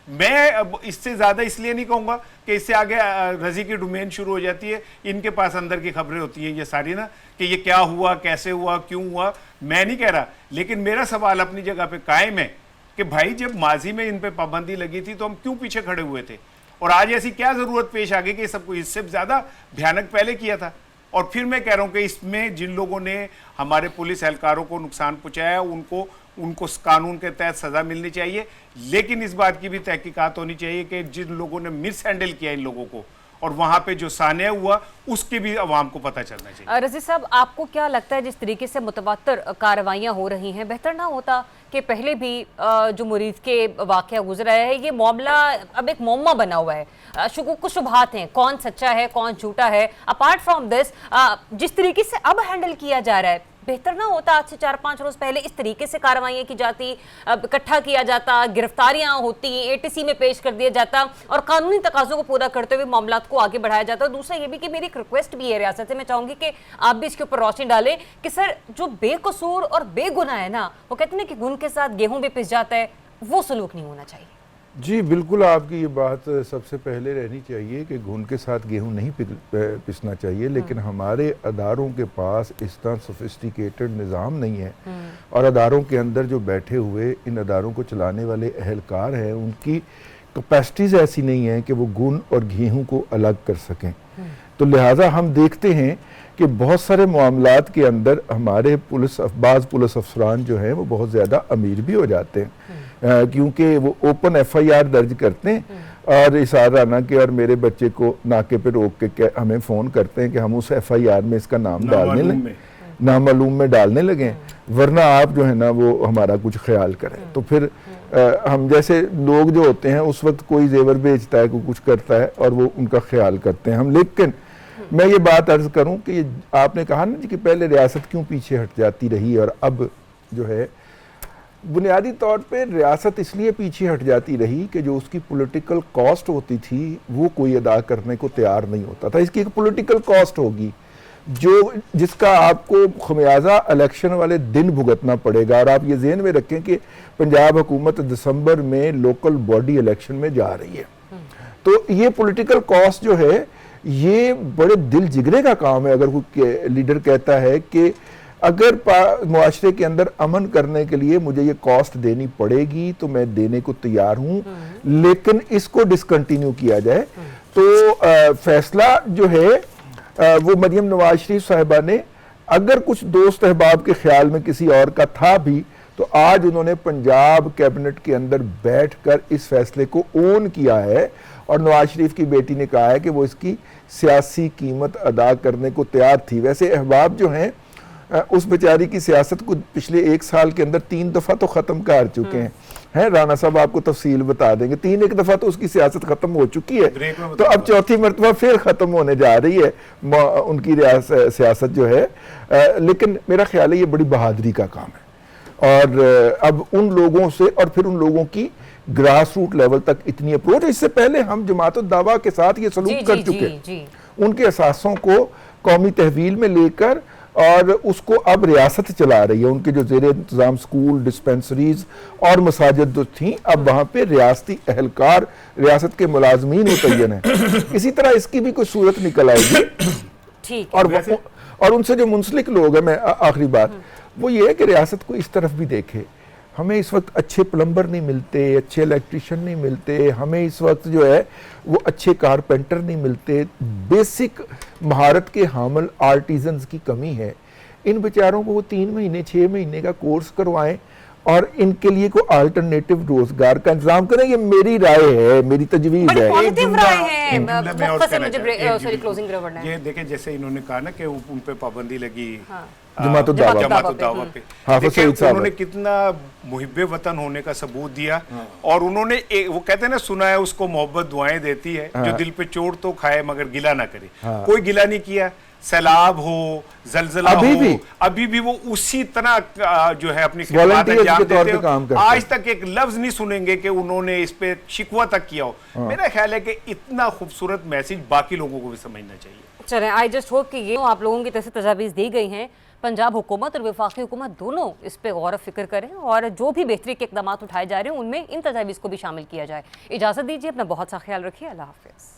मैं अब इससे ज्यादा इसलिए नहीं कहूंगा कि इससे आगे रजी की डोमेन शुरू हो जाती है, इनके पास अंदर की खबरें होती हैं ये सारी ना, कि ये क्या हुआ, कैसे हुआ, क्यों हुआ। मैं नहीं कह रहा, लेकिन मेरा सवाल अपनी जगह पे कायम है कि भाई जब माजी में इन पे पाबंदी लगी थी तो हम क्यों पीछे खड़े हुए थे, और आज ऐसी क्या जरूरत पेश आ गई कि सबको इससे ज्यादा भयानक पहले किया था। और फिर मैं कह रहा हूं कि इसमें जिन लोगों ने हमारे पुलिस एहलकारों को नुकसान पहुंचाया उनको कानून के तहत सजा मिलनी चाहिए। लेकिन इस बात की भी तहकीकात होनी चाहिए कि जिन लोगों ने मिस हैंडल किया इन लोगों को और वहां पे जो सान्या हुआ उसकी भी अवाम को पता चलना चाहिए। रजी साहब, आपको क्या लगता है जिस तरीके से मुतवातर कार्रवाइयाँ हो रही हैं, बेहतर ना होता कि पहले भी जो मुरीद के वाक़या गुजरा है, ये मामला अब एक मुअम्मा बना हुआ है, शुकूक शुबहात हैं, कौन सच्चा है कौन झूठा है। अपार्ट फ्रॉम दिस, जिस तरीके से अब हैंडल किया जा रहा है, बेहतर ना होता आज से 4-5 रोज पहले इस तरीके से कार्रवाइयाँ की जाती, इकट्ठा किया जाता, गिरफ्तारियां होती, एटीसी में पेश कर दिया जाता और कानूनी तकाज़ों को पूरा करते हुए मामला को आगे बढ़ाया जाता। और दूसरा ये भी कि मेरी एक रिक्वेस्ट भी है रियासत से, मैं चाहूंगी कि आप भी इसके ऊपर रोशनी डालें कि सर जो बेकसूर और बेगुनाह है ना, वो कहते हैं कि घुन के साथ गेहूं भी पिस जाता है, वो सलूक नहीं होना चाहिए। जी बिल्कुल, आपकी ये बात सबसे पहले रहनी चाहिए कि घुन के साथ गेहूं नहीं पिसना चाहिए, लेकिन हमारे अदारों के पास इस तरह सोफिस्टिकेटेड निज़ाम नहीं है, और अदारों के अंदर जो बैठे हुए इन अदारों को चलाने वाले अहलकार हैं उनकी कैपेसिटीज़ ऐसी नहीं है कि वो घुन और गेहूं को अलग कर सकें। तो लिहाजा हम देखते हैं कि बहुत सारे मामलात के अंदर हमारे बाज़ पुलिस अफसरान जो हैं वो बहुत ज़्यादा अमीर भी हो जाते हैं, क्योंकि वो ओपन FIR दर्ज करते हैं और इशाराना के और मेरे बच्चे को नाके पे रोक के हमें फ़ोन करते हैं कि हम उस FIR में इसका नाम डालने लगे, नामालूम में डालने लगे, वरना आप जो है ना वो हमारा कुछ ख्याल करें। तो फिर हम जैसे लोग जो होते हैं उस वक्त कोई जेवर बेचता है, कोई कुछ करता है और वो उनका ख्याल करते हैं हम। लेकिन मैं ये बात अर्ज करूं कि आपने कहा ना जी कि पहले रियासत क्यों पीछे हट जाती रही और अब जो है, बुनियादी तौर पे रियासत इसलिए पीछे हट जाती रही कि जो उसकी पॉलिटिकल कॉस्ट होती थी वो कोई अदा करने को तैयार नहीं होता था। इसकी एक पॉलिटिकल कॉस्ट होगी जिसका आपको खमियाजा इलेक्शन वाले दिन भुगतना पड़ेगा। और आप ये ज़हन में रखें कि पंजाब हुकूमत दिसंबर में लोकल बॉडी इलेक्शन में जा रही है, तो ये पॉलिटिकल कॉस्ट जो है ये बड़े दिल जिगरे का काम है। अगर कोई लीडर कहता है कि अगर मुआशरे के अंदर अमन करने के लिए मुझे ये कॉस्ट देनी पड़ेगी तो मैं देने को तैयार हूं, लेकिन इसको डिसकंटिन्यू किया जाए, तो फैसला जो है वो मरियम नवाज शरीफ साहिबा ने, अगर कुछ दोस्त अहबाब के ख्याल में किसी और का था भी, तो आज उन्होंने पंजाब कैबिनेट के अंदर बैठकर इस फैसले को ओन किया है और नवाज शरीफ की बेटी ने कहा है कि वो इसकी सियासी कीमत अदा करने को तैयार थी। वैसे अहबाब जो हैं उस बेचारी की सियासत को पिछले 1 साल के अंदर 3 दफ़ा तो ख़त्म कर चुके हैं। राना साहब आपको तफसील बता देंगे, 3 दफ़ा तो उसकी सियासत ख़त्म हो चुकी है, तो अब चौथी मरतबा फिर ख़त्म होने जा रही है उनकी सियासत जो है। लेकिन मेरा ख्याल है ये बड़ी बहादुरी का काम है, और अब उन लोगों से और फिर उन लोगों की ग्रास रूट लेवल तक इतनी अप्रोच, इससे पहले हम जमात दावा के साथ ये सलूक कर चुके, उनके असासों को कौमी तहवील में लेकर और उसको अब रियासत चला रही है। उनके जो ज़ेर इंतज़ाम स्कूल, डिस्पेंसरीज और मसाजिद जो थी, अब वहाँ पे रियासती एहलकार, रियासत के मुलाजमीन मुतय्यन है। इसी तरह इसकी भी कोई सूरत निकल आएगी। ठीक और उनसे जो मुंसलिक लोग हैं, मैं आखिरी बात वो ये है कि रियासत को इस तरफ भी देखे। हमें इस वक्त अच्छे प्लम्बर नहीं मिलते, अच्छे इलेक्ट्रिशियन नहीं मिलते, हमें इस वक्त जो है वो अच्छे कारपेंटर नहीं मिलते, बेसिक महारत के हामिल आर्टिजन्स की कमी है। इन बेचारों को वो 3 महीने 6 महीने का कोर्स करवाएं और इनके लिए कोई अल्टरनेटिव रोजगार का इंतजाम करें। ये मेरी राय है, मेरी तजवीज़ बड़ी है। पॉजिटिव राय है। एक जुमला मैं और मुख्तसर कहना मुझे चाहता हूं, सॉरी क्लोजिंग करना है। ये देखें, जैसे इन्होंने कहा ना कि उन पे पाबंदी लगी जमात-उद-दावा जमात-उद-दावा पे, हाफिज़ देखिए सईद साहब उन्होंने कितना मुहिब्बे वतन होने का सबूत दिया। और उन्होंने वो कहते हैं ना, सुना है उसको मोहब्बत दुआएं देती है, जो दिल पे चोट तो खाए मगर गिला ना करे। कोई गिला नहीं किया। सैलाब हो, जलजला हो, अभी भी वो उसी तरह जो है अपनी खिदमत अंजाम देते हैं। आज तक एक लफ्ज नहीं सुनेंगे कि उन्होंने इस पे शिकवा तक किया हो। मेरा ख्याल है कि इतना खूबसूरत मैसेज बाकी लोगों को भी समझना चाहिए। चलें, आई जस्ट होप कि ये आप लोगों की तरफ से तजावीज़ दी गई हैं, पंजाब हुकूमत और वफाकी हुकूमत दोनों इस पे गौर फिक्र करें और जो भी बेहतरी के इक़दाम उठाए जा रहे हैं उनमें इन तजावीज़ को भी शामिल किया जाए। इजाज़त दीजिए, अपना बहुत सा ख्याल रखिए। अल्लाह हाफ़िज़।